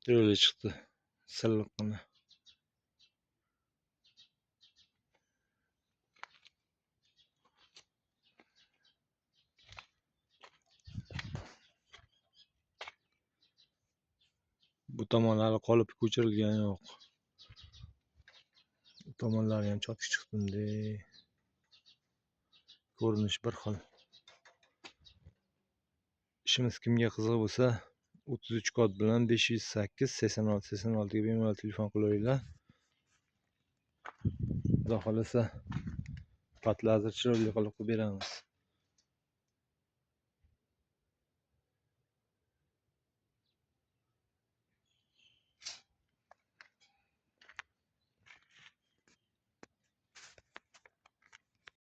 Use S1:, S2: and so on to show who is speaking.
S1: Yo'lga chiqdi. Silliqqina. Bu tomon hali qolip ko'chirilgani yo'q. Bu tomonlari ham chopib chiqdim-de. Ko'rinish bir xil. İşimiz kimga qiziq bo'lsa 33 kod bilan 508 86 86 ga bemalol telefon qilaveringlar. Xudo xolasa patlazer chiroyli qilib beramiz.